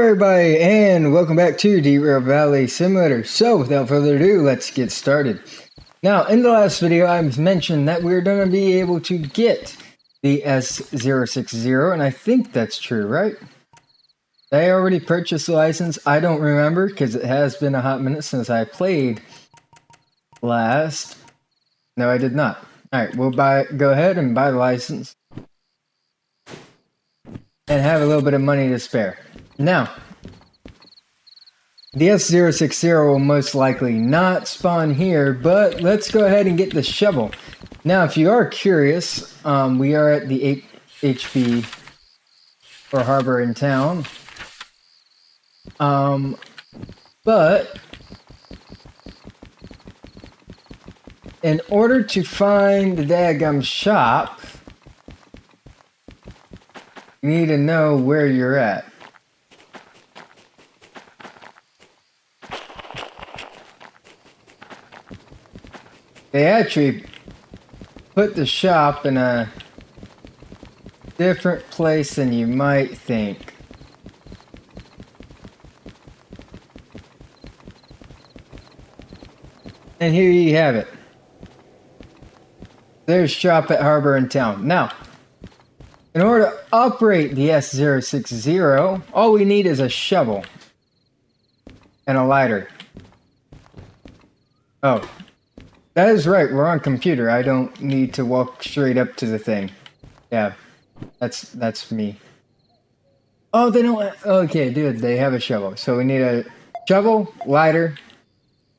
everybody, and welcome back to Derail Valley Simulator. So, without further ado, let's get started. Now, in the last video, I mentioned that we're going to be able to get the S060, and I think that's true, right? Did I already purchased the license? I don't remember, because it has been a hot minute since I played last. No, I did not. Alright, we'll go ahead and buy the license. And have a little bit of money to spare. Now, the S060 will most likely not spawn here, but let's go ahead and get the shovel. Now, if you are curious, we are at the 8 HP for Harbor in Town. But in order to find the daggum shop, you need to know where you're at. They actually put the shop in a different place than you might think. And here you have it. There's shop at Harbor in Town. Now, in order to operate the S060, all we need is a shovel and a lighter. Oh. That is right, we're on computer. I don't need to walk straight up to the thing. Yeah, that's me. Oh, they don't... Okay, dude, they have a shovel. So we need a shovel, lighter,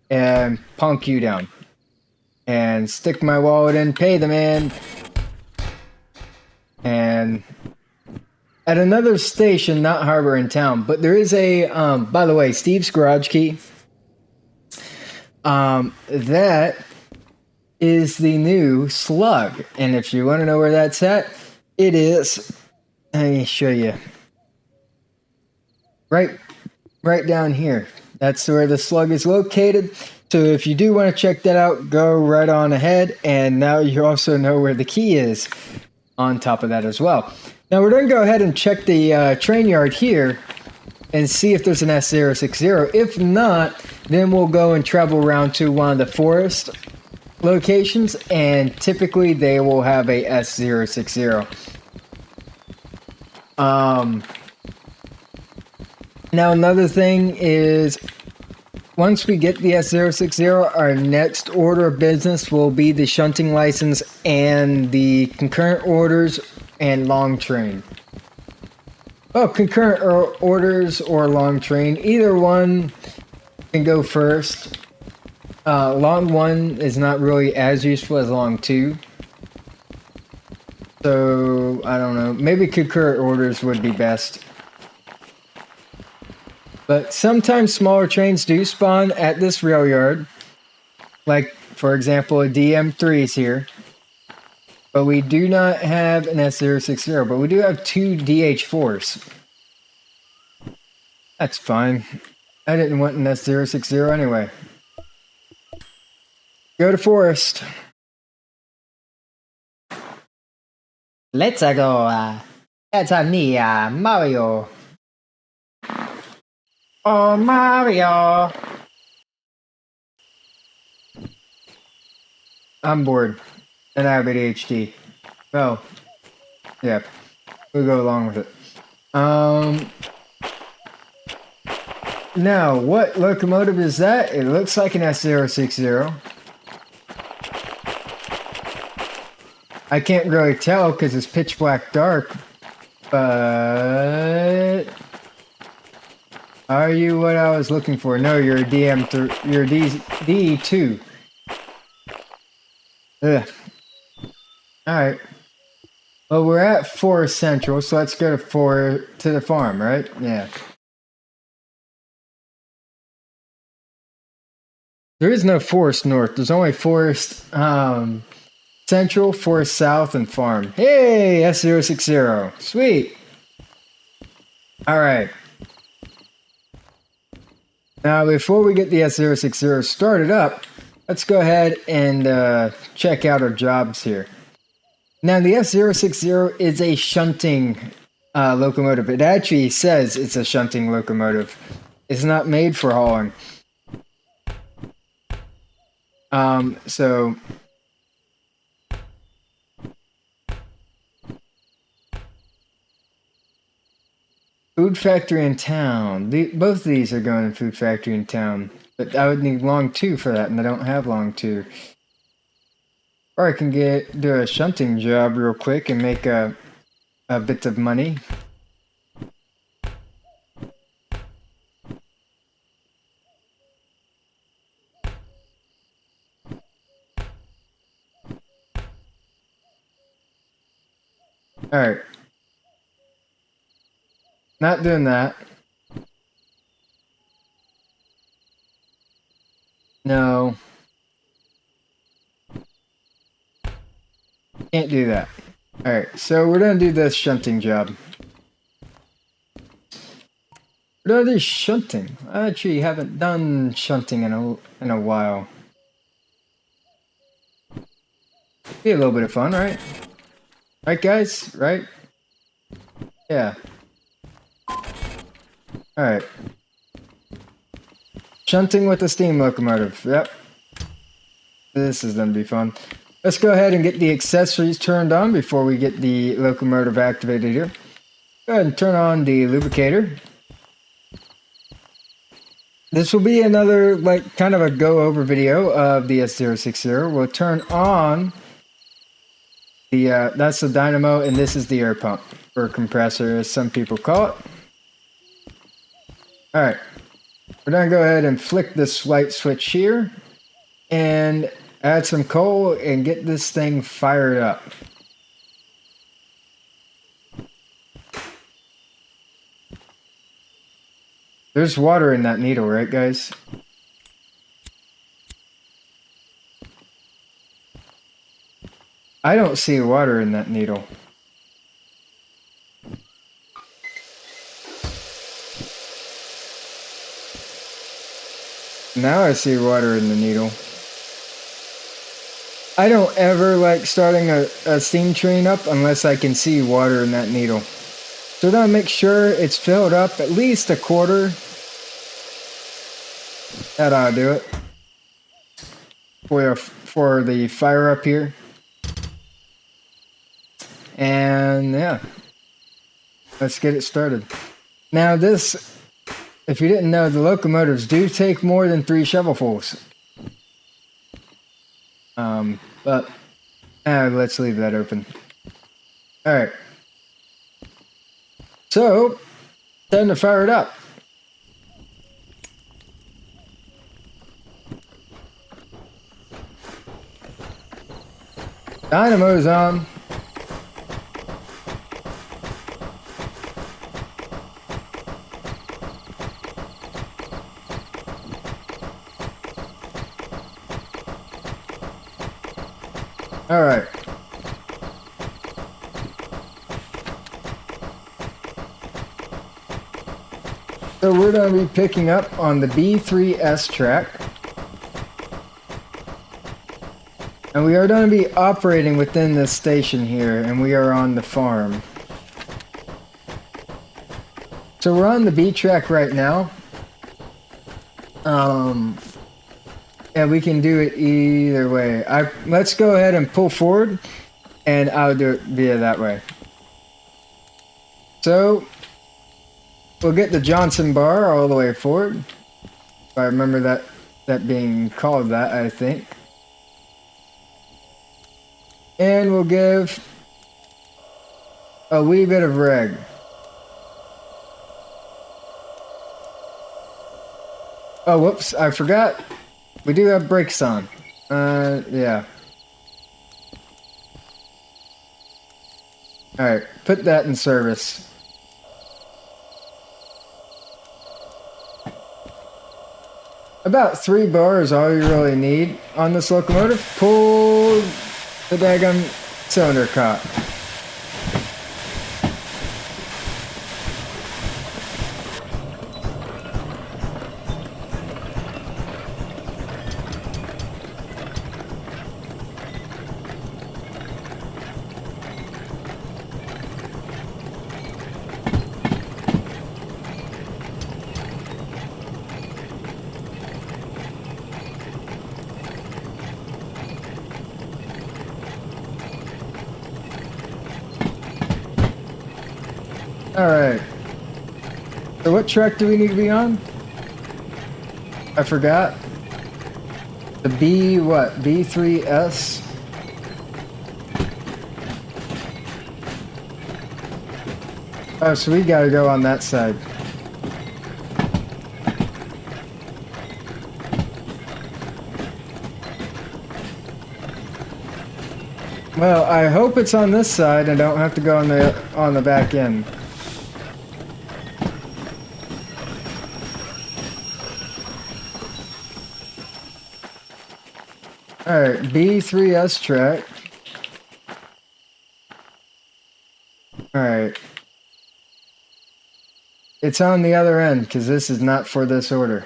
and punk you down. And stick my wallet in, pay the man. And at another station, not Harbor in Town, but there is a... by the way, Steve's garage key. That is the new slug, and if you want to know where that's at, it is, let me show you, right down here. That's where the slug is located. So if you do want to check that out, go right on ahead, and now you also know where the key is on top of that as well. Now we're going to go ahead and check the train yard here and see if there's an S060. If not, then we'll go and travel around to one of the forest locations, and typically they will have a S060. Now another thing is, once we get the S060, our next order of business will be the shunting license and the concurrent orders and long train. Oh, concurrent orders or long train, either one can go first. Long 1 is not really as useful as long 2. So, I don't know. Maybe concurrent orders would be best. But sometimes smaller trains do spawn at this rail yard. Like, for example, a DM3 is here. But we do not have an S060, but we do have 2 DH4s. That's fine. I didn't want an S060 anyway. Go to forest. Let's go. That's me, Mario. Oh, Mario. I'm bored. And I have ADHD. Well, yeah. We'll go along with it. Now, what locomotive is that? It looks like an S060. I can't really tell because it's pitch black dark, but are you what I was looking for? No, you're a DM3, you're a D2. Ugh. Alright. Well, we're at Forest Central, so let's go to the farm, right? Yeah. There is no Forest North, there's only Forest, Central, Forest South, and Farm. Hey, S060. Sweet. Alright. Now, before we get the S060 started up, let's go ahead and check out our jobs here. Now, the S060 is a shunting locomotive. It actually says it's a shunting locomotive. It's not made for hauling. So food factory in town. Both of these are going to food factory in town, but I would need long 2 for that, and I don't have long 2. Or I can do a shunting job real quick and make a bit of money. Alright. Not doing that. No. Can't do that. Alright, so we're gonna do this shunting job. We're gonna do shunting. I actually haven't done shunting in a while. Be a little bit of fun, right? Right, guys? Right? Yeah. Alright. Shunting with the steam locomotive. Yep. This is gonna be fun. Let's go ahead and get the accessories turned on before we get the locomotive activated here. Go ahead and turn on the lubricator. This will be another, like, kind of a go-over video of the S060. We'll turn on the, that's the dynamo, and this is the air pump, or compressor, as some people call it. Alright. We're gonna go ahead and flick this light switch here, and add some coal, and get this thing fired up. There's water in that needle, right, guys? I don't see water in that needle. Now I see water in the needle. I don't ever like starting a steam train up unless I can see water in that needle. So we're gonna make sure it's filled up at least a quarter. That ought to do it. For the fire up here. And yeah. Let's get it started. Now this, if you didn't know, the locomotives do take more than 3 shovelfuls. But let's leave that open. Alright. So, time to fire it up. Dynamo's on. All right. So we're going to be picking up on the B3S track. And we are going to be operating within this station here, and we are on the farm. So we're on the B track right now. And we can do it either way. Let's go ahead and pull forward, and I'll do it via that way. So we'll get the Johnson bar all the way forward. If I remember that being called that, I think. And we'll give a wee bit of reg. Oh, whoops, I forgot. We do have brakes on. Yeah. Alright, put that in service. About 3 bars is all you really need on this locomotive. Pull the daggum cylinder cock. Alright. So what track do we need to be on? I forgot. The B, what? B3S? Oh, so we gotta go on that side. Well, I hope it's on this side and don't have to go on the back end. Alright, B3S track. Alright. It's on the other end, because this is not for this order.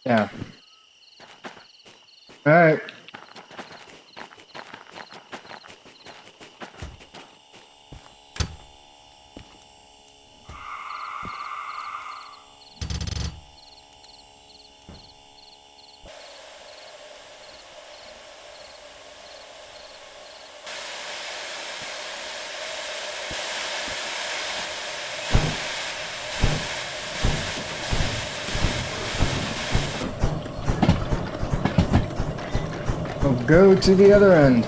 Yeah. Alright. We'll go to the other end.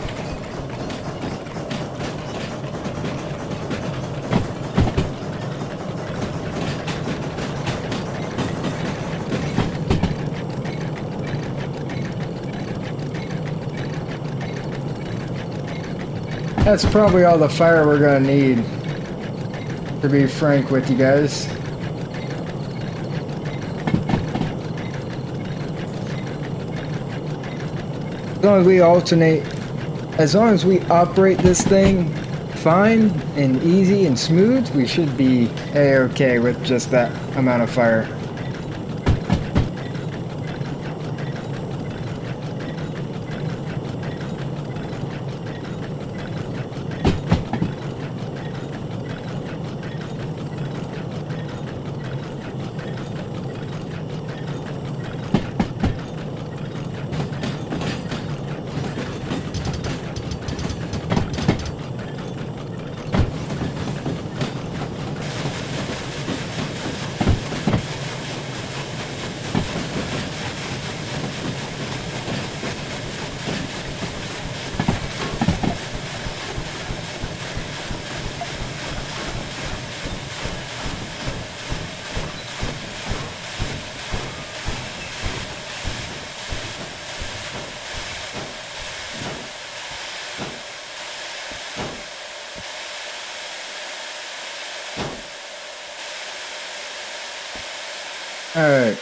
That's probably all the fire we're gonna need, to be frank with you guys. As long as we alternate, as long as we operate this thing fine and easy and smooth, we should be A-okay with just that amount of fire. Alright.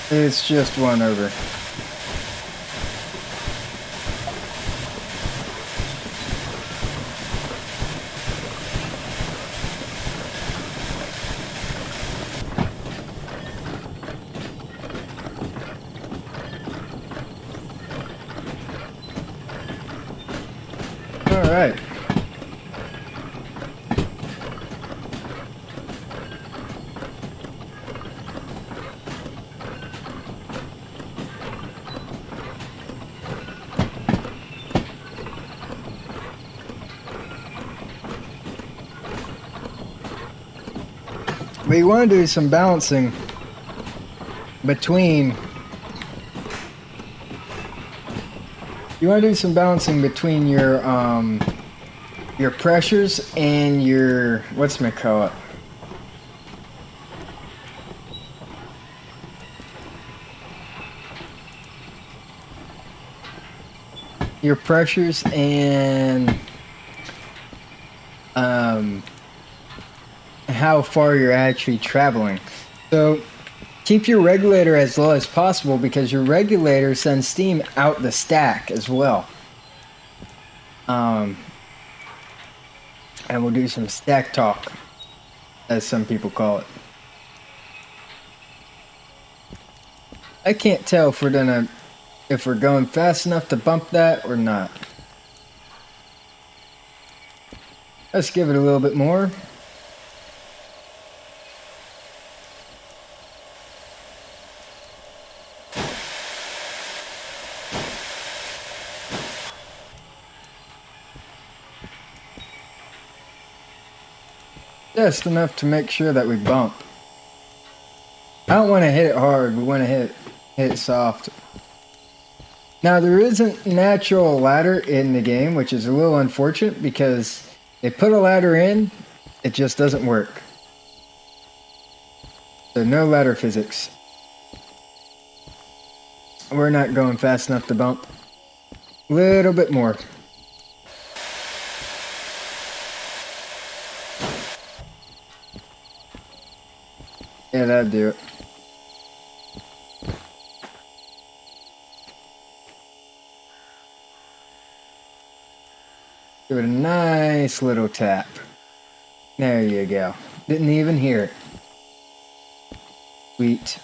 It's just one over. Alright. We want to do some balancing between your pressures and your whatchamacallit. Your pressures and how far you're actually traveling. So keep your regulator as low as possible, because your regulator sends steam out the stack as well. And we'll do some stack talk, as some people call it. I can't tell if we're going fast enough to bump that or not. Let's give it a little bit more. Just enough to make sure that we bump. I don't want to hit it hard. We want to hit it soft. Now, there isn't natural ladder in the game, which is a little unfortunate because they put a ladder in, it just doesn't work. So no ladder physics. We're not going fast enough to bump. A little bit more. Yeah, that'd do it. Give it a nice little tap. There you go. Didn't even hear it. Sweet.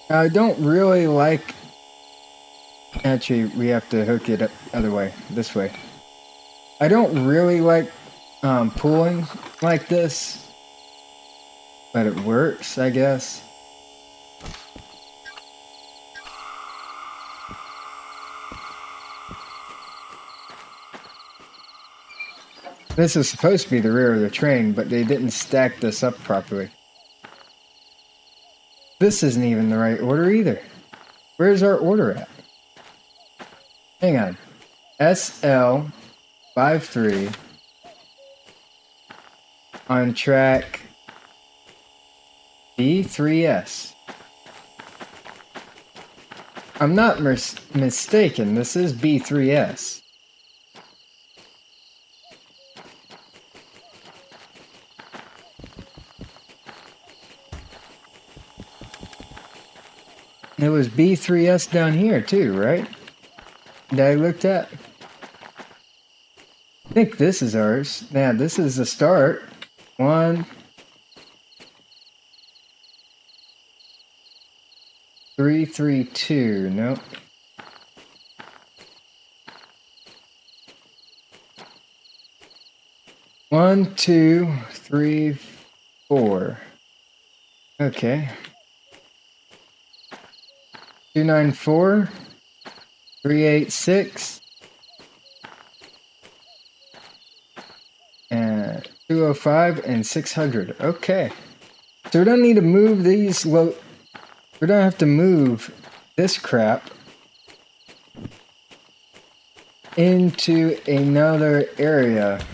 I don't really like... Actually, we have to hook it up other way. This way. I don't really like pulling like this. But it works, I guess. This is supposed to be the rear of the train, but they didn't stack this up properly. This isn't even the right order either. Where's our order at? Hang on. S060 on track B3S. I'm not mistaken, this is B3S. It was B3S down here too, right? That I looked at. I think this is ours. Now this is the start. 1, 3, 3, 2. Nope. One, 2, 3, 4. Okay. 294, 386, and 205 and 600. Okay. So we don't need to move these we don't have to move this crap into another area.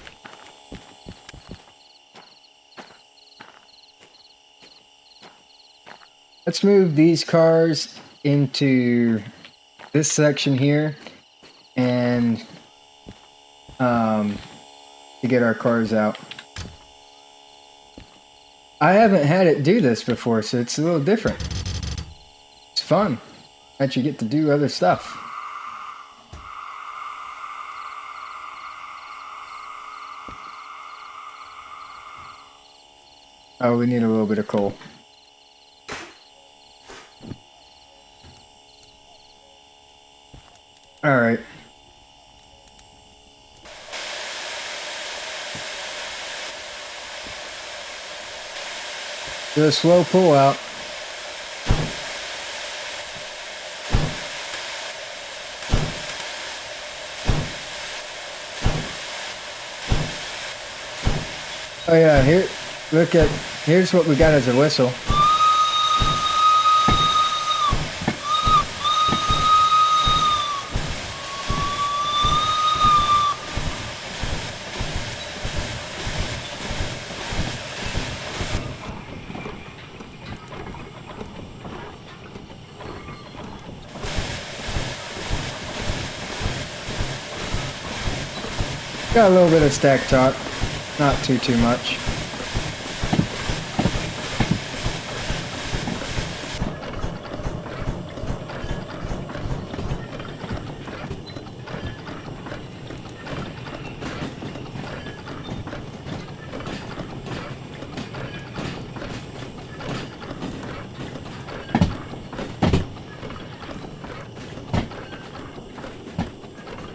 Let's move these cars into this section here and to get our cars out. I haven't had it do this before, so it's a little different. It's fun. Actually get to do other stuff. Oh, we need a little bit of coal. All right. Do a slow pull out. Oh yeah, here, here's what we got as a whistle. Got a little bit of stack torque, not too much.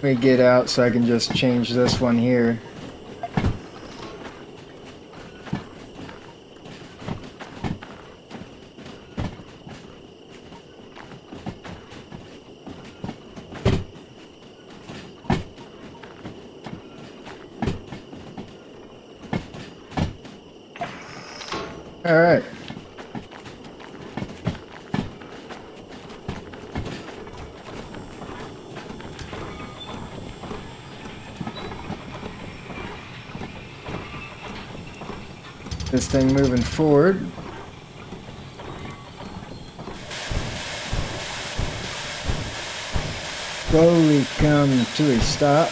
Let me get out so I can just change this one here. All right. This thing moving forward. Slowly come to a stop.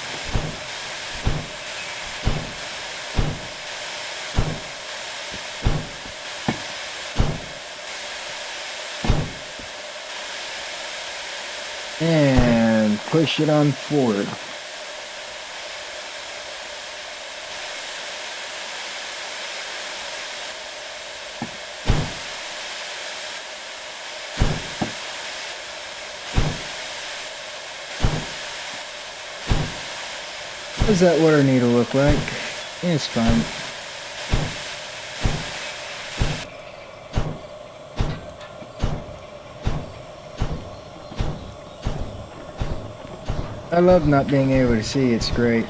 And push it on forward. What does that water needle look like? It's fine. I love not being able to see, it's great.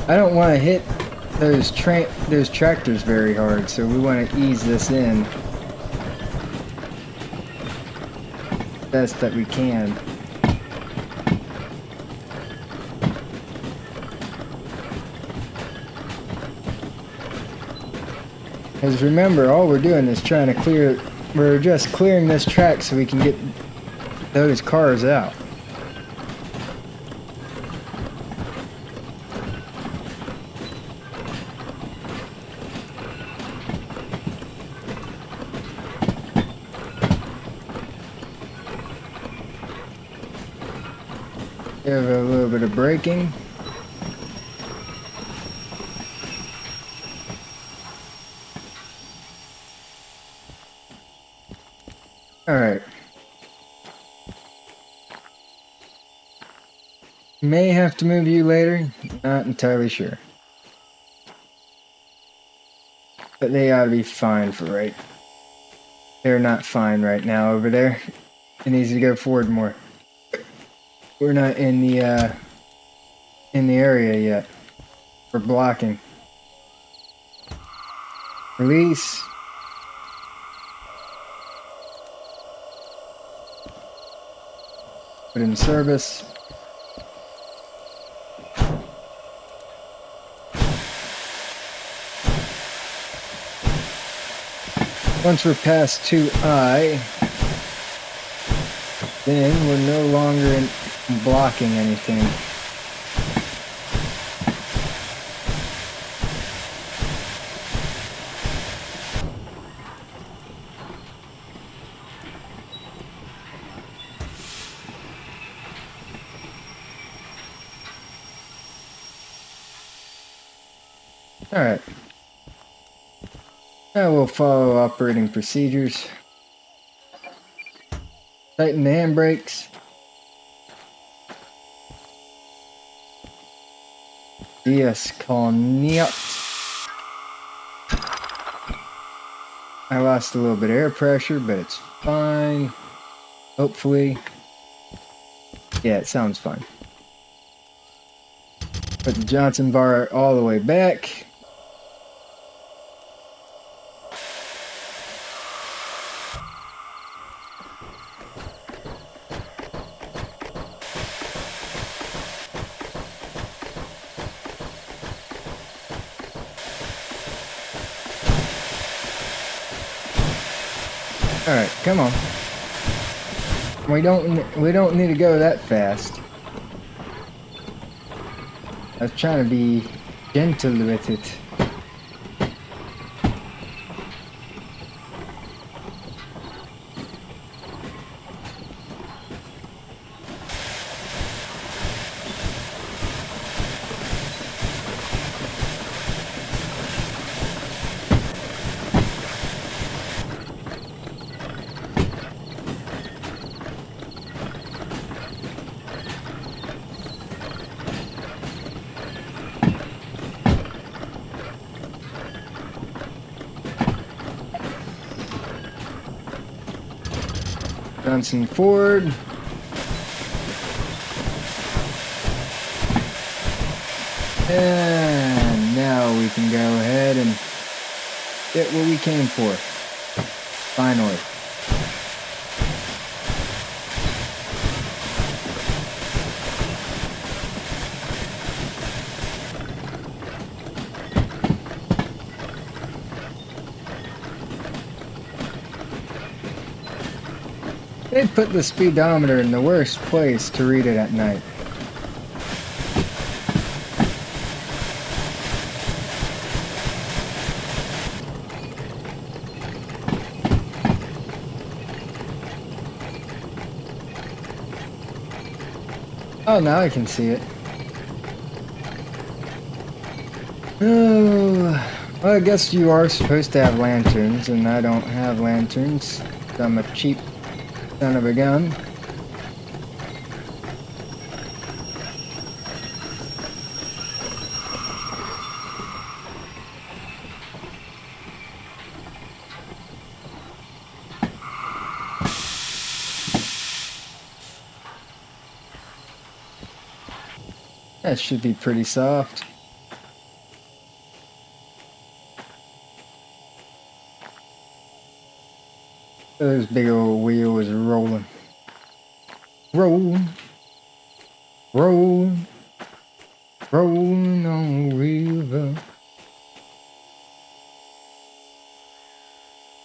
I don't want to hit those tractors very hard, so we want to ease this in best that we can. Because remember, all we're doing is trying to clear, we're just clearing this track so we can get those cars out. Give it a little bit of braking. Alright. May have to move you later, not entirely sure. But they ought to be fine for right. They're not fine right now over there. It needs to go forward more. We're not in the area yet. We're blocking. Release. Put in service. Once we're past 2I, then we're no longer blocking anything. Alright. Now we'll follow operating procedures. Tighten the handbrakes. De-escalate. I lost a little bit of air pressure, but it's fine. Hopefully. Yeah, it sounds fine. Put the Johnson bar all the way back. All right, come on. We don't need to go that fast. I was trying to be gentle with it. Johnson forward. And now we can go ahead and get what we came for. Finally. They put the speedometer in the worst place to read it at night. Oh, now I can see it. Oh, well, I guess you are supposed to have lanterns, and I don't have lanterns. I'm a cheap son of a gun. That should be pretty soft. Those big old wheels are rolling. Roll. Roll. Rolling on the river.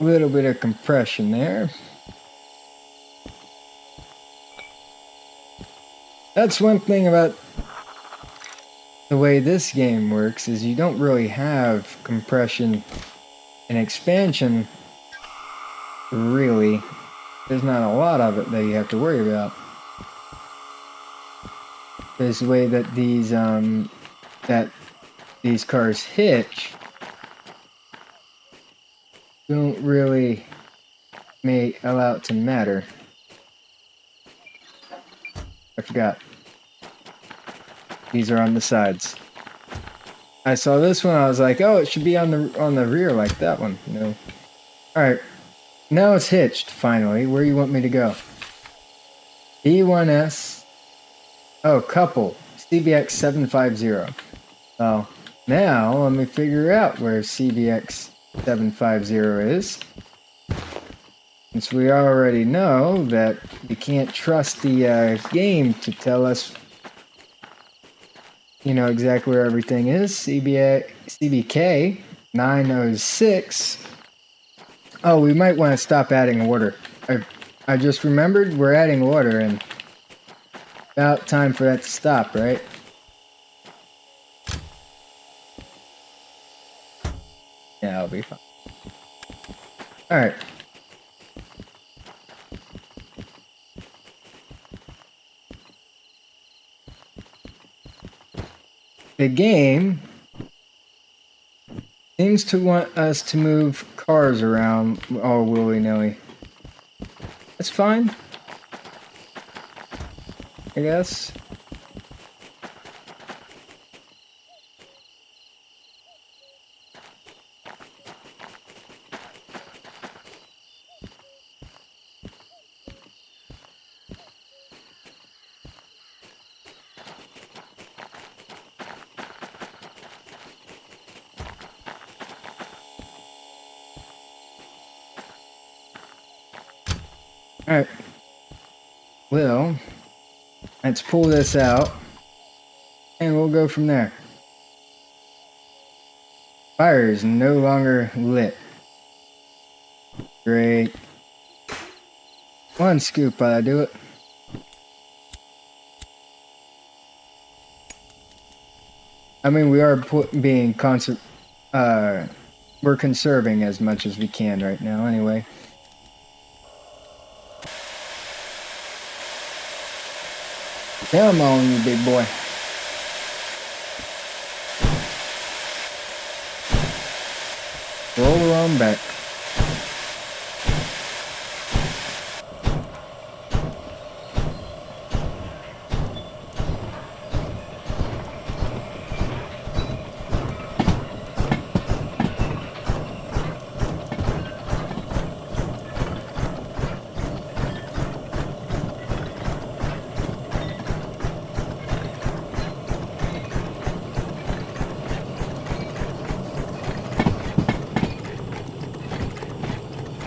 A little bit of compression there. That's one thing about the way this game works is you don't really have compression and expansion, really. There's not a lot of it that you have to worry about. There's the way that these cars hitch don't really allow it to matter. I forgot. These are on the sides. I saw this one, I was like, oh, it should be on the rear like that one. No. Alright. Now it's hitched, finally. Where do you want me to go? E1S. Oh, couple. CBX 750. Oh. Now, let me figure out where CBX 750 is. Since we already know that you can't trust the game to tell us, you know, exactly where everything is. CBK 906. Oh, we might want to stop adding water. I just remembered we're adding water, and about time for that to stop, right? Yeah, I'll be fine. Alright. The game seems to want us to move cars around all willy-nilly. That's fine, I guess. Alright. Well, let's pull this out, and we'll go from there. Fire is no longer lit. Great. One scoop while I do it. I mean, we are we're conserving as much as we can right now, anyway. Come on, you big boy. Roll on back.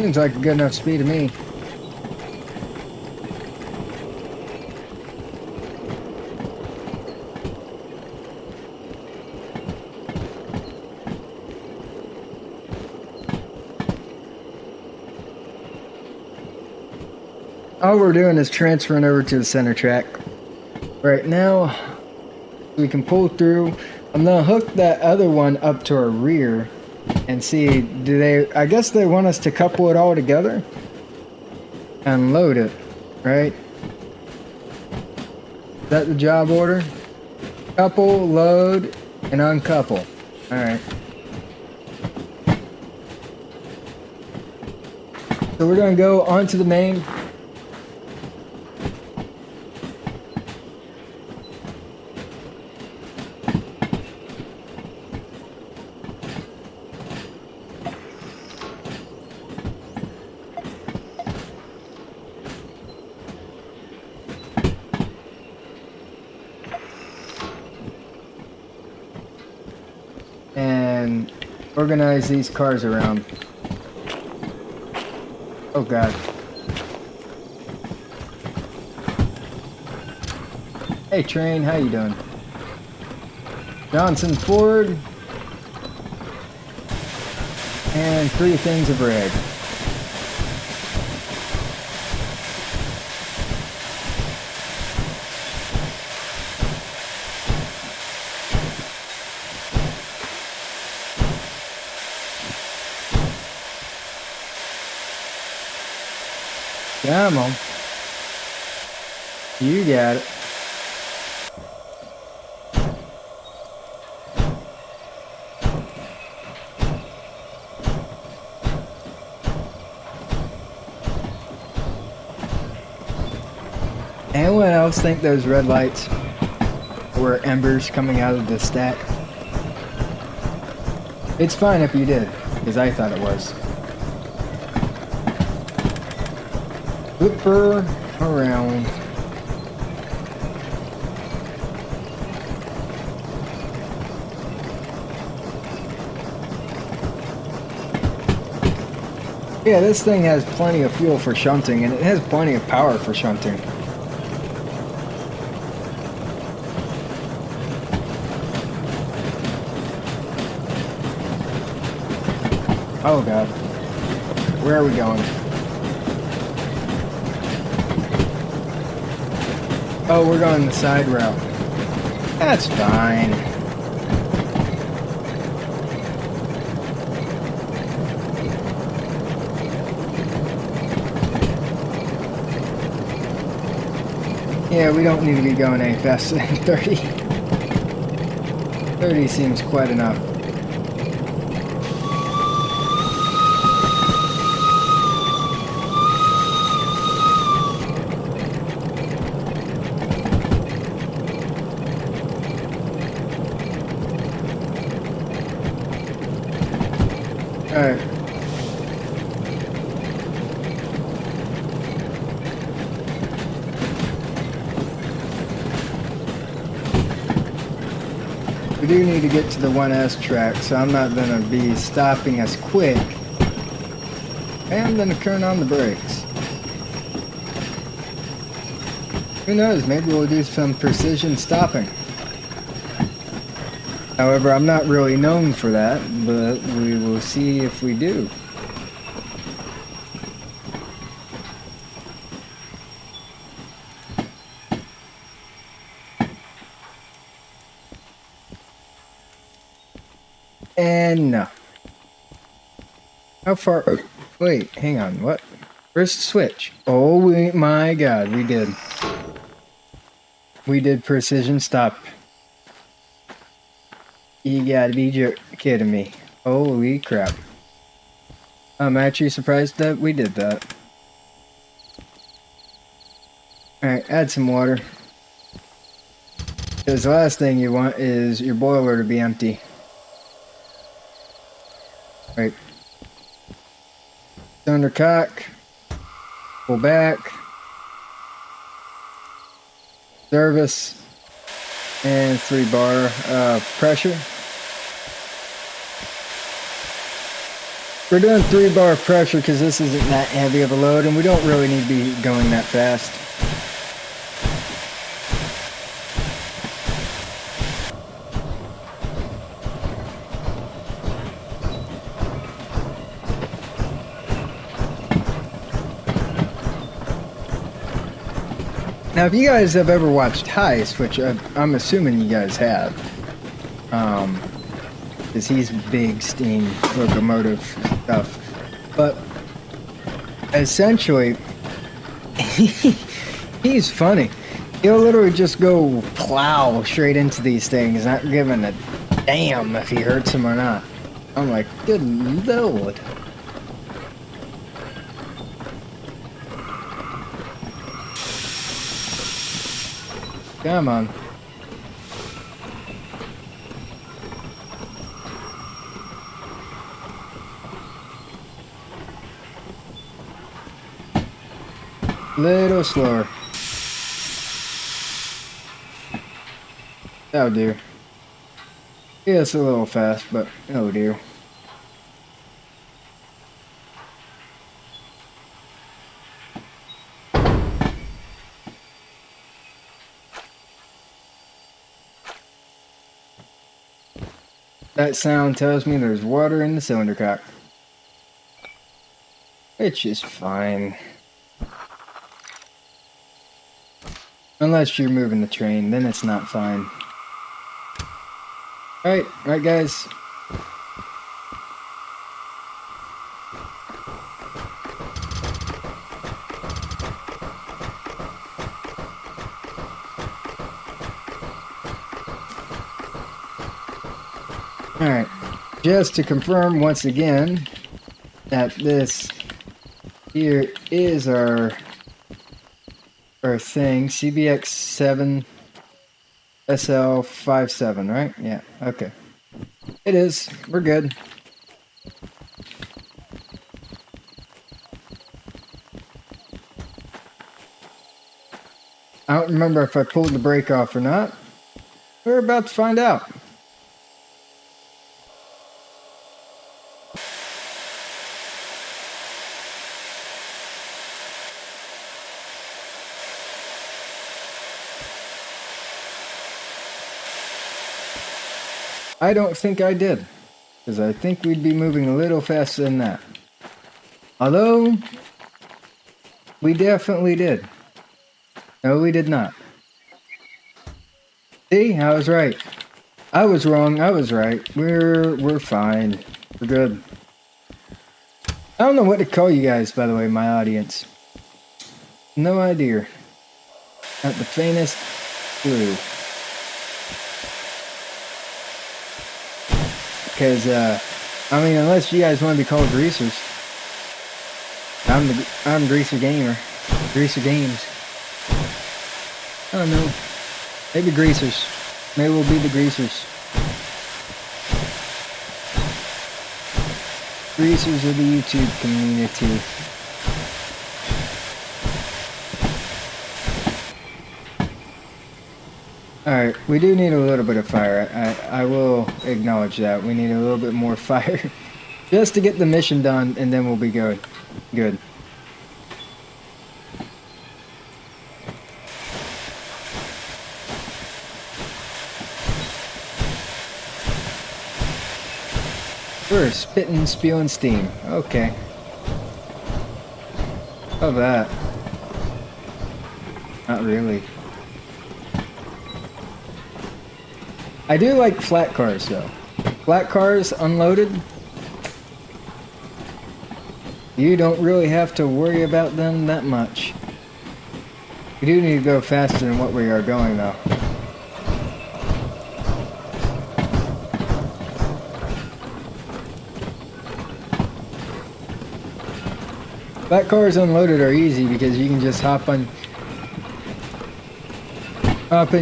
Seems like a good enough speed to me. All we're doing is transferring over to the center track. Right now, we can pull through. I'm gonna hook that other one up to our rear and see, do they, I guess they want us to couple it all together and load it, right? Is that the job order? Couple, load, and uncouple. All right. So we're gonna go onto the main. And organize these cars around. Oh God. Hey train, how you doing? Johnson Ford. And 3 things of bread. Come on. You got it. Anyone else think those red lights were embers coming out of the stack? It's fine if you did, because I thought it was. Flip her around. Yeah, this thing has plenty of fuel for shunting, and it has plenty of power for shunting. Oh God. Where are we going? Oh, we're going the side route. That's fine. Yeah, we don't need to be going any faster than 30. 30 seems quite enough. Alright. We do need to get to the 1S track, so I'm not going to be stopping as quick. I am going to turn on the brakes. Who knows, maybe we'll do some precision stopping. However, I'm not really known for that, but we will see if we do. And no. How far? Oh, wait, hang on. What? Where's the switch? Oh my God, we did. We did precision stop. You gotta be kidding me. Holy crap. I'm actually surprised that we did that. Alright, add some water. Because the last thing you want is your boiler to be empty. Right. Under cock. Pull back. Service. And 3 bar pressure. We're doing 3-bar pressure because this isn't that heavy of a load, and we don't really need to be going that fast. Now, if you guys have ever watched Heist, which I'm assuming you guys have, because he's big steam locomotive stuff, but essentially, he's funny. He'll literally just go plow straight into these things, not giving a damn if he hurts him or not. I'm like, good lord. Come on. Little slower. That'll do. Yeah, it's a little fast, but it'll do. That sound tells me there's water in the cylinder cock. Which is fine. Unless you're moving the train, then it's not fine. Alright, guys. Alright, just to confirm once again that this here is our thing, CBX7 SL57, right? Yeah, okay. It is. We're good. I don't remember if I pulled the brake off or not. We're about to find out. I don't think I did, because I think we'd be moving a little faster than that. Although, we definitely did. No, we did not. See, I was right. I was wrong, I was right. We're fine. We're good. I don't know what to call you guys, by the way, my audience. No idea. Not the faintest clue. Because, I mean, unless you guys want to be called greasers. I'm Greaser Gamer. Greaser Games. I don't know. Maybe greasers. Maybe we'll be the greasers. Greasers of the YouTube community. Alright, we do need a little bit of fire. I will acknowledge that. We need a little bit more fire. Just to get the mission done, and then we'll be good. Good. We're spitting, spewing steam. Okay. Love that. Not really. I do like flat cars though. Flat cars unloaded, you don't really have to worry about them that much. We do need to go faster than what we are going though. Flat cars unloaded are easy because you can just hop in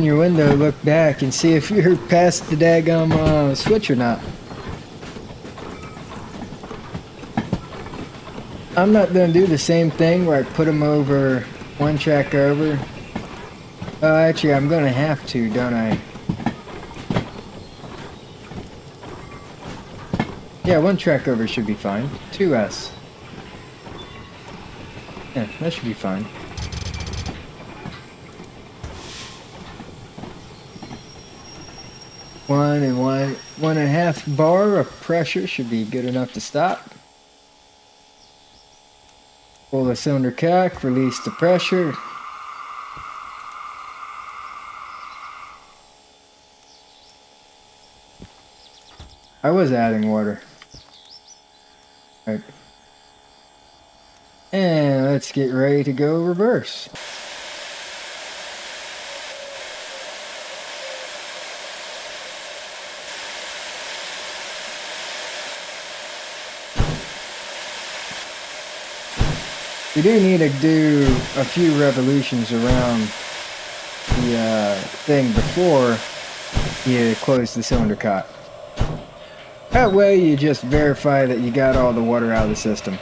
your window, look back, and see if you're past the daggum switch or not. I'm not gonna do the same thing where I put them over one track over. Oh, actually, I'm gonna have to, don't I? Yeah, 1 track over should be fine. 2S. Yeah, that should be fine. One and 1.5 bar of pressure should be good enough to stop. Pull the cylinder cock, release the pressure. I was adding water. Right. And let's get ready to go reverse. You do need to do a few revolutions around the thing before you close the cylinder cock. That way you just verify that you got all the water out of the system.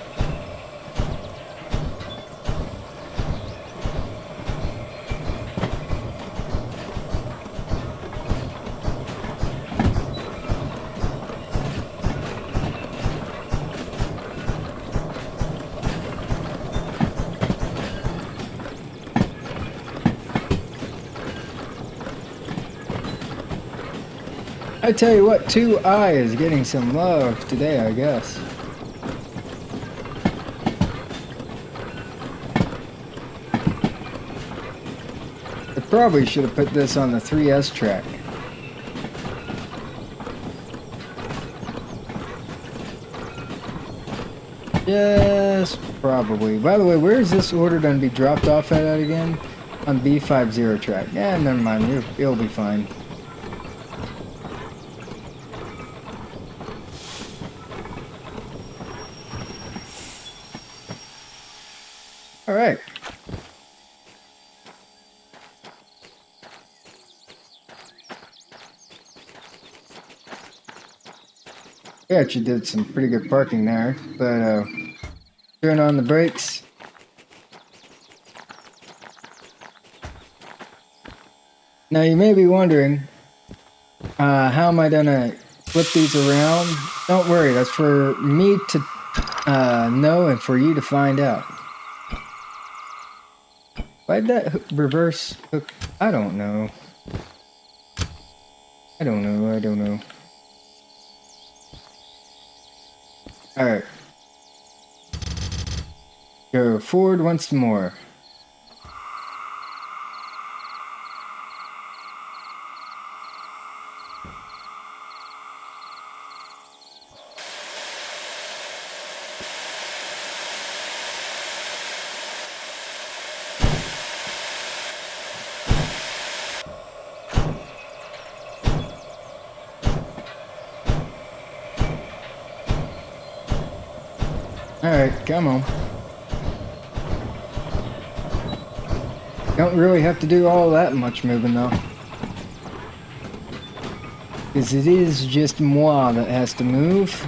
I tell you what, 2i is getting some love today, I guess. I probably should have put this on the 3S track. Yes, probably. By the way, where is this order going to be dropped off at again? On B50 track. Yeah, never mind. It'll be fine. All right. We actually did some pretty good parking there, but turn on the brakes. Now you may be wondering, how am I gonna flip these around? Don't worry, that's for me to know and for you to find out. Why'd that reverse hook? I don't know. I don't know. Alright. Go forward once more. Alright, come on. Don't really have to do all that much moving though. Because it is just moi that has to move.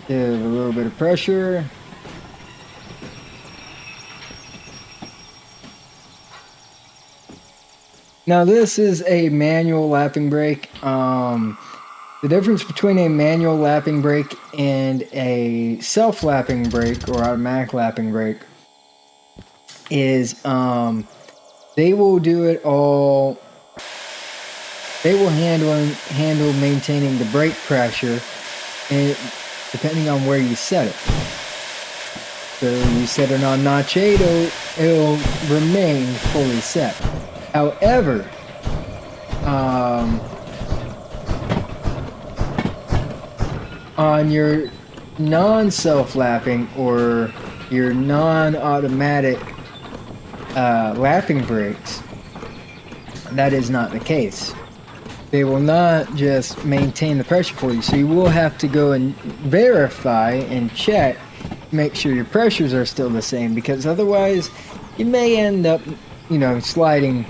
Give a little bit of pressure. Now this is a manual lapping brake. The difference between a manual lapping brake and a self-lapping brake or automatic lapping brake is they will do it all. They will handle maintaining the brake pressure, and depending on where you set it. So you set it on notch 8, it'll remain fully set. However, on your non-self-lapping or your non-automatic lapping brakes, that is not the case. They will not just maintain the pressure for you, so you will have to go and verify and check, make sure your pressures are still the same, because otherwise you may end up, you know, sliding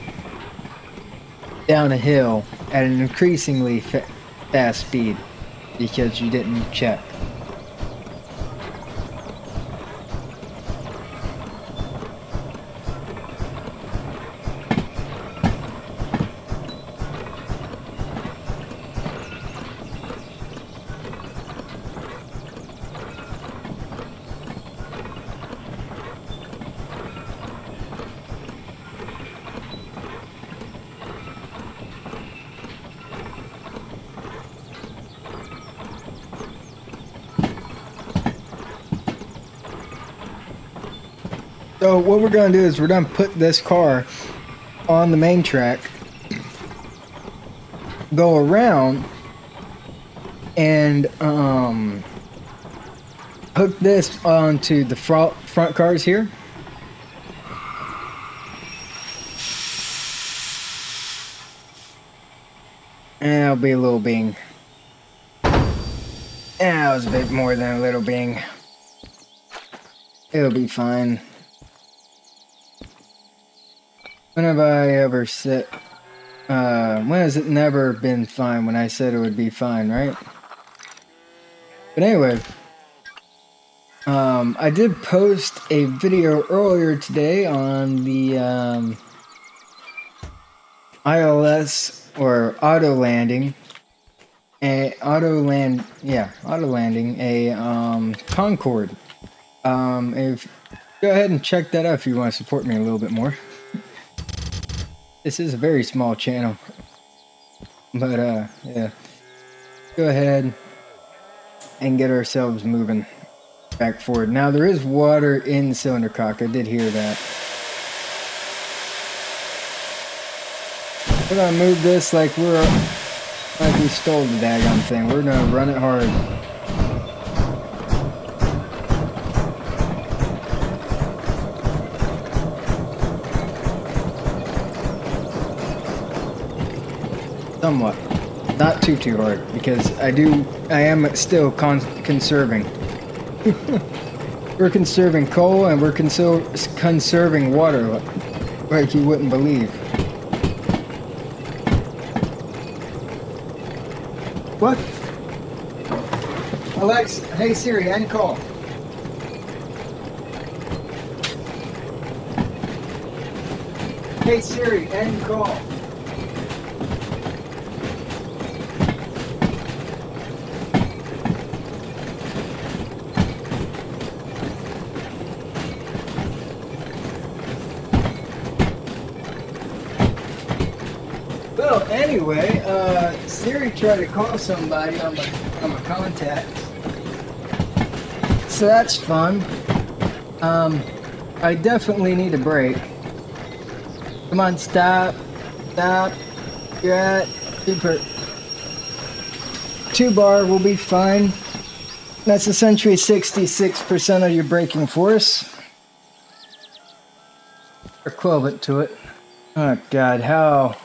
down a hill at an increasingly fast speed. because you didn't check. So what we're going to do is we're going to put this car on the main track, go around, and hook this onto the front cars here. And it'll be a little bing. That was a bit more than a little bing. It'll be fine. When have I ever said... when has it never been fine when I said it would be fine, right? But anyway... I did post a video earlier today on the ILS or auto landing a Concorde. If go ahead and check that out if you want to support me a little bit more. This is a very small channel, but yeah, go ahead and get ourselves moving back forward. Now there is water in the cylinder cock. I did hear that. We're gonna move this like we stole the daggone thing. We're gonna run it hard. Somewhat. Not too hard, because I am still conserving. We're conserving coal and we're conserving water like you wouldn't believe. What? Alexa, hey Siri, end call. Hey Siri, end call. Well, anyway, Siri tried to call somebody on my contacts. So that's fun. I definitely need a break. Come on, stop. Stop. You're at 2 bar will be fine. That's essentially 66% of your braking force. Equivalent to it. Oh God, how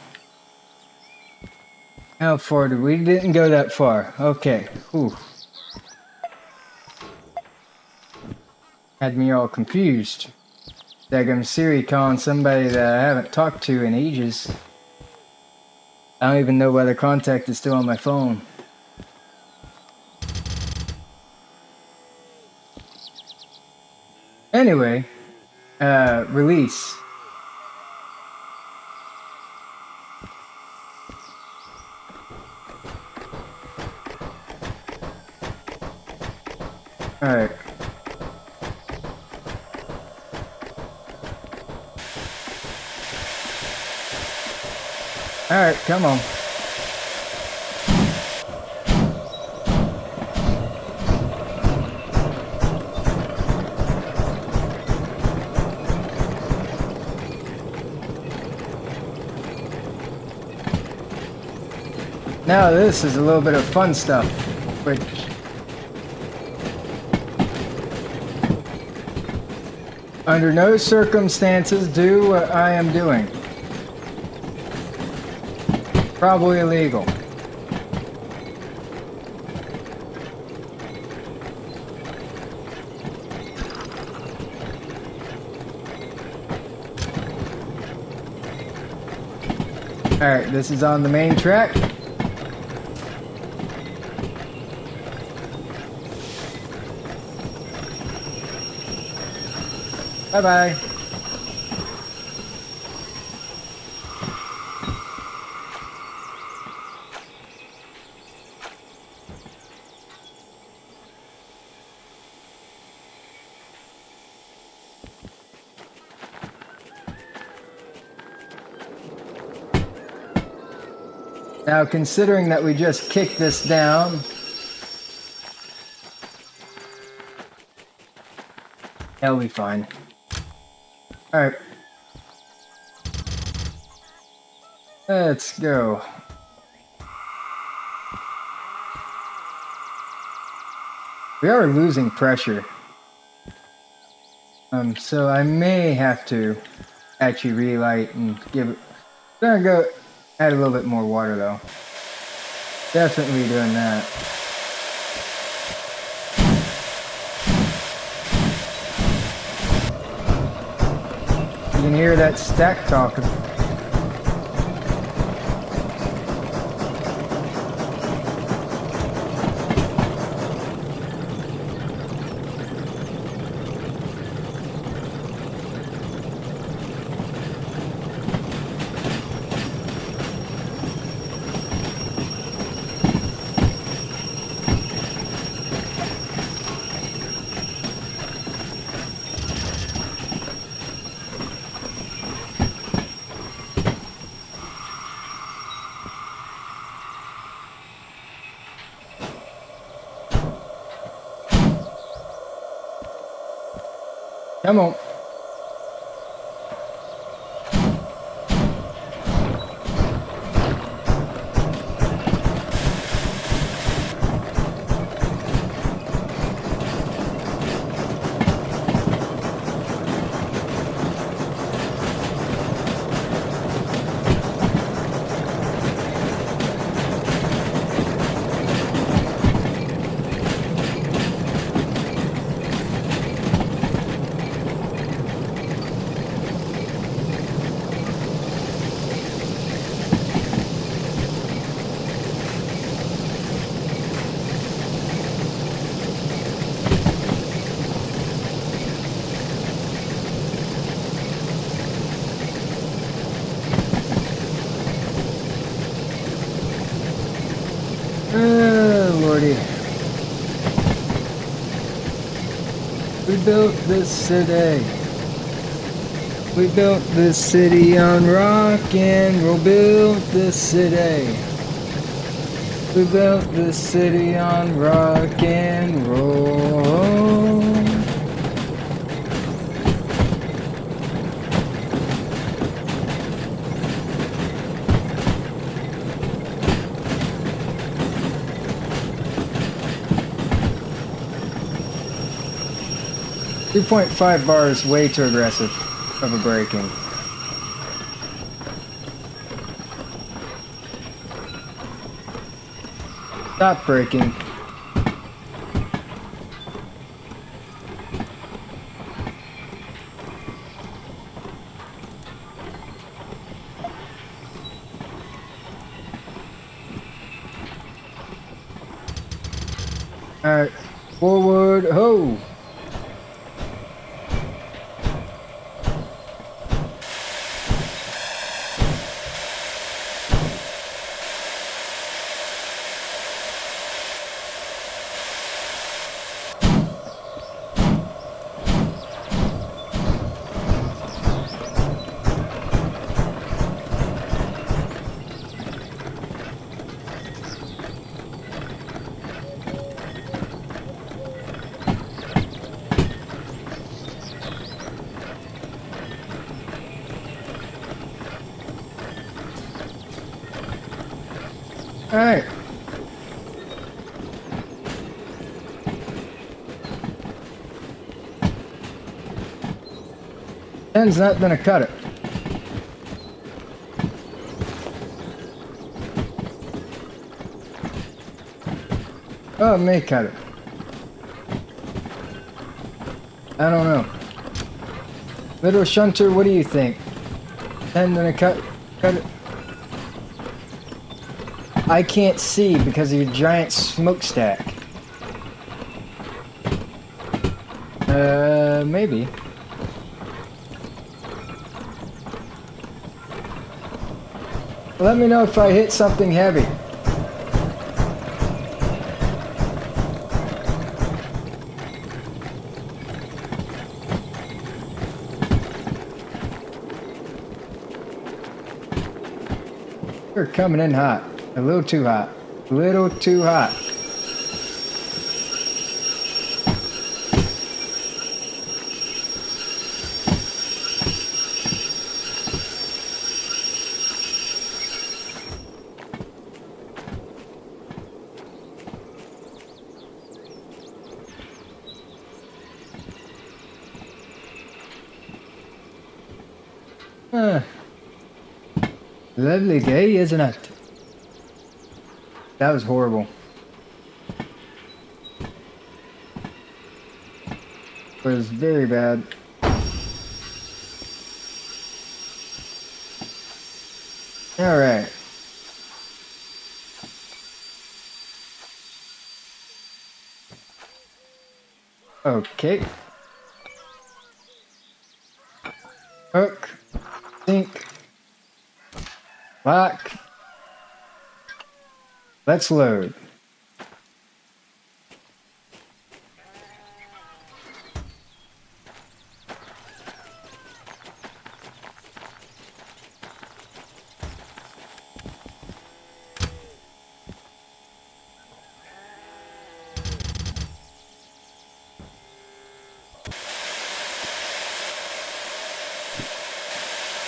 far did we didn't go that far? Okay. Whew. Had me all confused. Daggum Siri calling somebody that I haven't talked to in ages. I don't even know why the contact is still on my phone. Anyway, release. Alright. Alright, come on. Now this is a little bit of fun stuff, which under no circumstances do what I am doing. Probably illegal. Alright, this is on the main track. Bye-bye. Now, considering that we just kicked this down, that'll be fine. Alright. Let's go. We are losing pressure. So I may have to actually relight and give it... I'm gonna go add a little bit more water though. Definitely doing that. You can hear that stack talking. Come on. Oh, Lordy. We built this city. We built this city on rock and roll. Built this city. We built this city on rock and roll. 2.5 bar is way too aggressive of a braking. Stop braking. Alright, forward, ho! Alright. Ten's not gonna cut it. Oh, it may cut it. I don't know. Little shunter, what do you think? 10 gonna cut it? I can't see because of your giant smokestack. Maybe. Let me know if I hit something heavy. We're coming in hot. A little too hot. A little too hot. Lovely day, isn't it? That was horrible. It was very bad. All right. Okay. Hook. Sink. Lock. Let's load.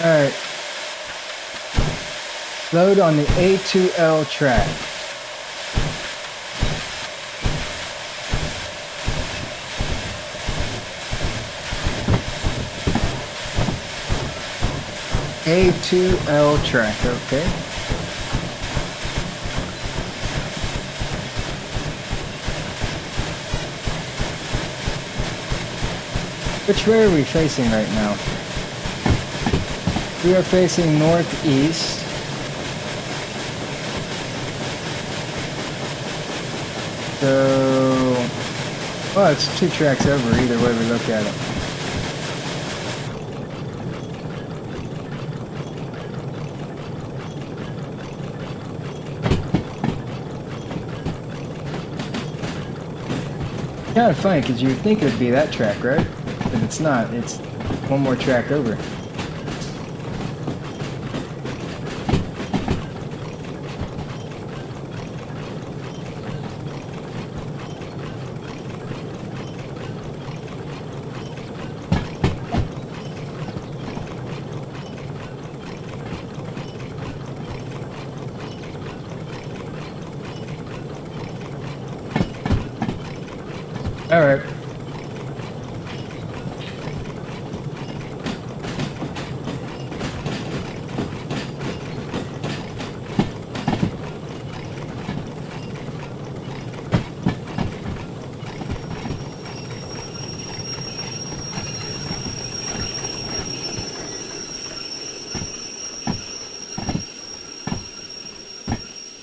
All right. Load on the A2L track. A2L track, okay. Which way are we facing right now? We are facing northeast. So, well, it's 2 tracks over either way we look at it. Kind of funny because you would think it would be that track, right? But it's not. It's 1 more track over. All right.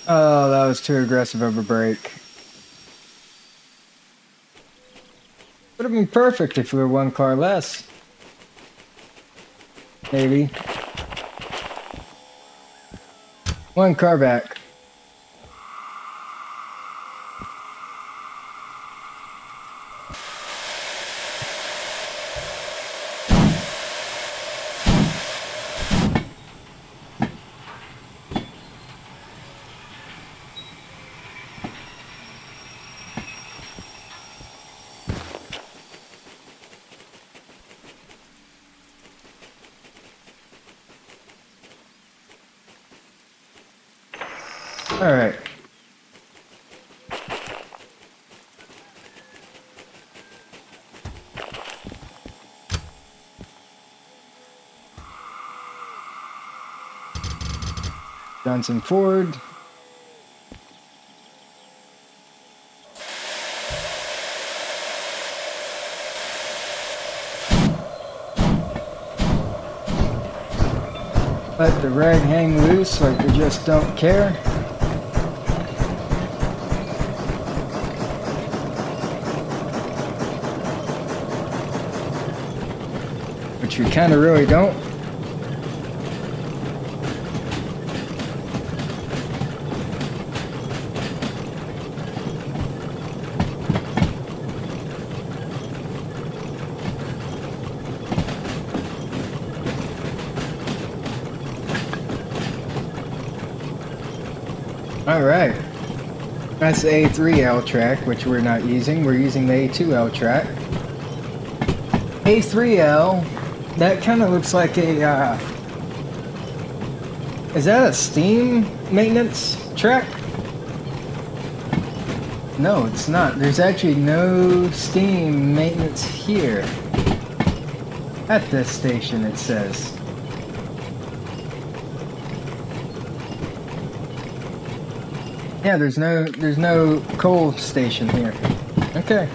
Oh, that was too aggressive of a break. Would have been perfect if we were 1 car less. Maybe. 1 car back. All right. Johnson Ford. Let the rag hang loose like we just don't care. Which we kind of really don't. Alright. That's the A3L track, which we're not using. We're using the A2L track. A3L, that kind of looks like a, is that a Steam maintenance track? No, it's not. There's actually no Steam maintenance here. At this station, it says. Yeah, there's no coal station here. Okay.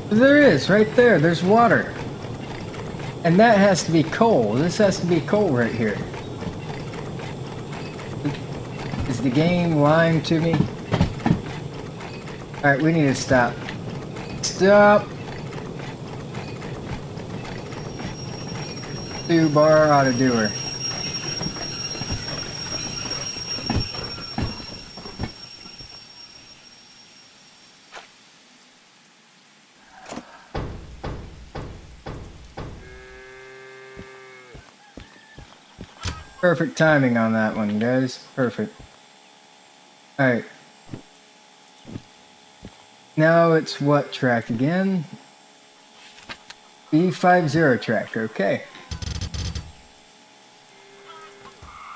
There is, right there. There's water. And that has to be coal. This has to be coal right here. Is the game lying to me? Alright, we need to stop. Stop! 2-bar auto-doer. Perfect timing on that one, guys. Perfect. Alright. Now it's what track again? B50 track, okay.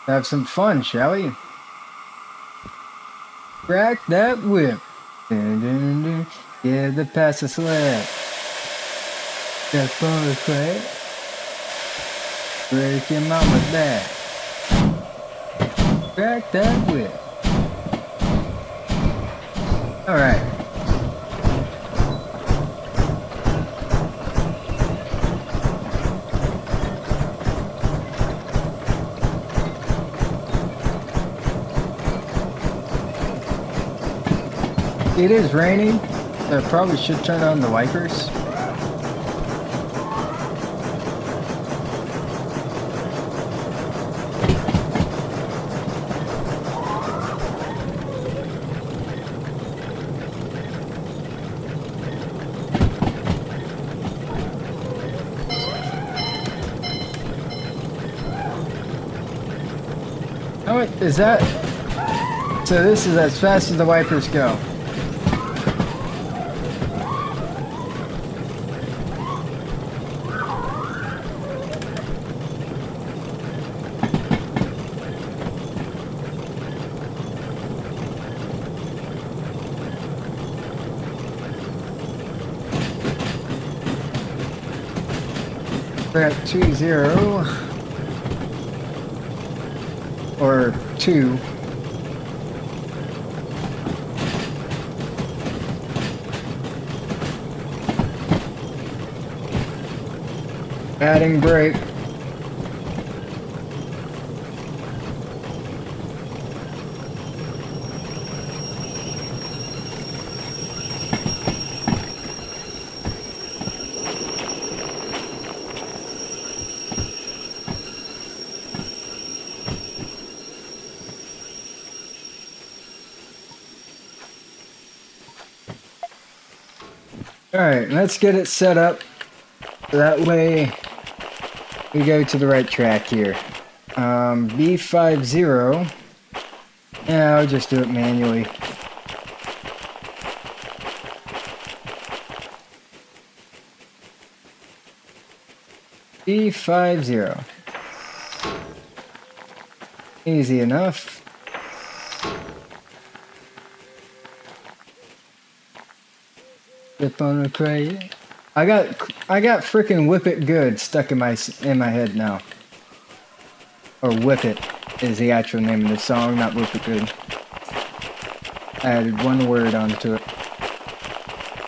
Have some fun, shall we? Crack that whip. Dun, dun, dun. Yeah, the pass a slap. Step on the crack. Break your mama's back. Crack that whip. Alright. It is raining, so I probably should turn on the wipers. Oh, wait, is that? So this is as fast as the wipers go. We're at 2-0 or 2. Adding brake. Alright, let's get it set up. That way we go to the right track here. B50. Yeah, I'll just do it manually. B50. Easy enough. Flip on the crate. I got freaking Whip It Good stuck in my head now. Or Whip It is the actual name of the song, not Whip It Good. I added one word onto it.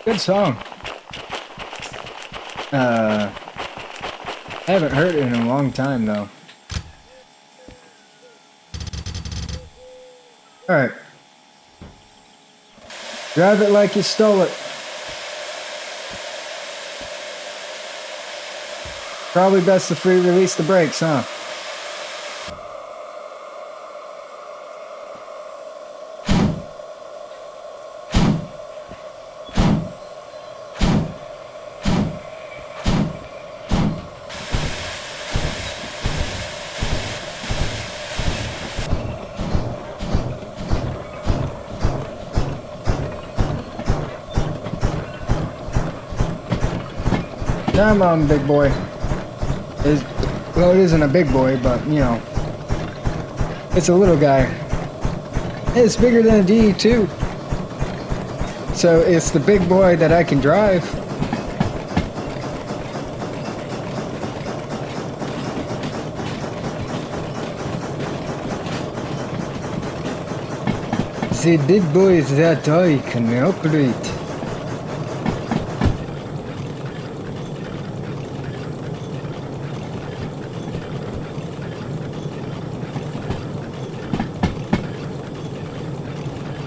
Good song. I haven't heard it in a long time though. Alright. Drive it like you stole it. Probably best to free release the brakes, huh? Come on, big boy. Well, it isn't a big boy, but, you know. It's a little guy. It's bigger than a D, too. So it's the big boy that I can drive. The big boys that I can operate.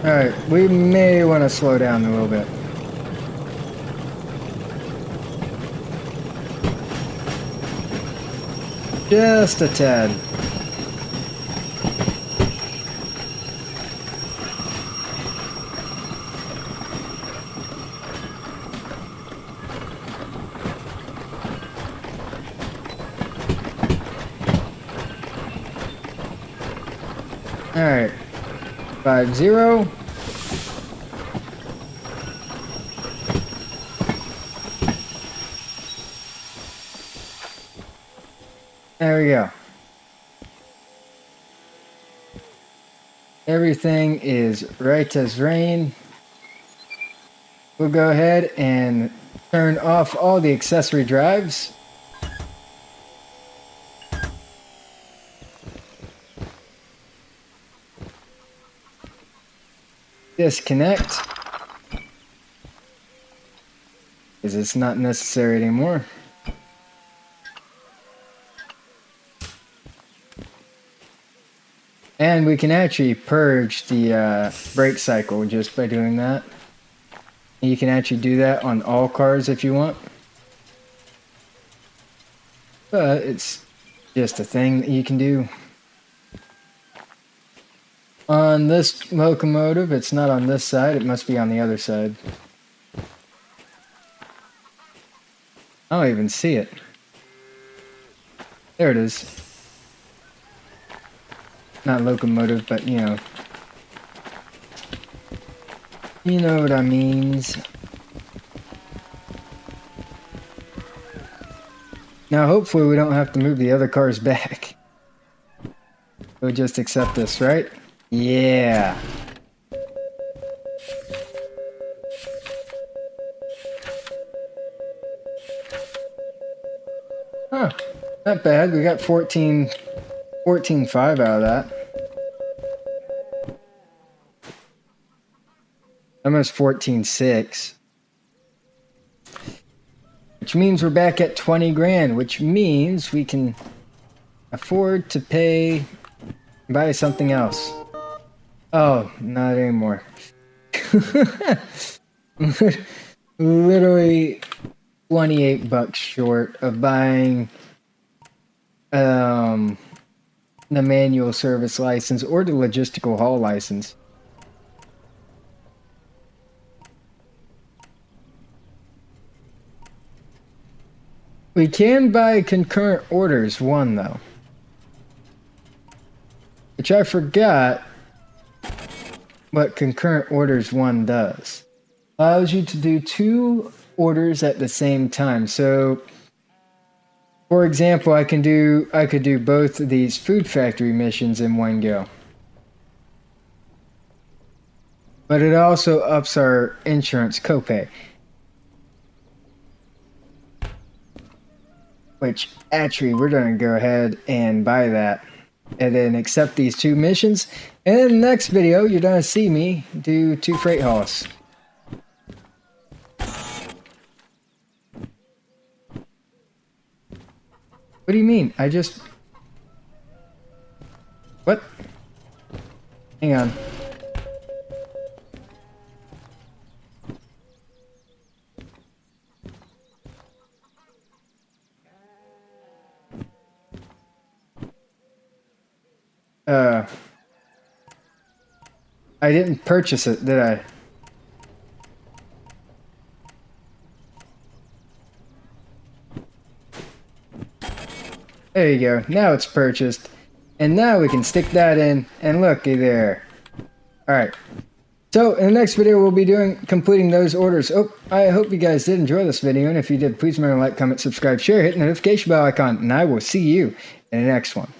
Alright, we may want to slow down a little bit. Just a tad. Alright. 50. There we go. Everything is right as rain. We'll go ahead and turn off all the accessory drives. Disconnect. Because it's not necessary anymore. And we can actually purge the brake cycle just by doing that. You can actually do that on all cars if you want. But it's just a thing that you can do. On this locomotive, it's not on this side, it must be on the other side. I don't even see it. There it is. Not locomotive, but you know. You know what I means. Now hopefully we don't have to move the other cars back. We'll just accept this, right? Yeah. Huh. Not bad. We got 14.5 out of that. Almost 14.6. Which means we're back at 20 grand, which means we can afford to buy something else. Oh, not anymore. Literally $28 short of buying the manual service license or the logistical haul license. We can buy concurrent orders 1 though, which I forgot what concurrent orders 1 does. Allows you to do 2 orders at the same time. So for example, I could do both of these food factory missions in one go. But it also ups our insurance copay. Which actually we're gonna go ahead and buy that. And then accept these 2 missions. And in the next video, you're gonna see me do 2 freight hauls. What do you mean? What? Hang on. I didn't purchase it, did I? There you go. Now it's purchased. And now we can stick that in and looky there. Alright. So in the next video, we'll be completing those orders. Oh, I hope you guys did enjoy this video. And if you did, please remember to like, comment, subscribe, share, hit the notification bell icon. And I will see you in the next one.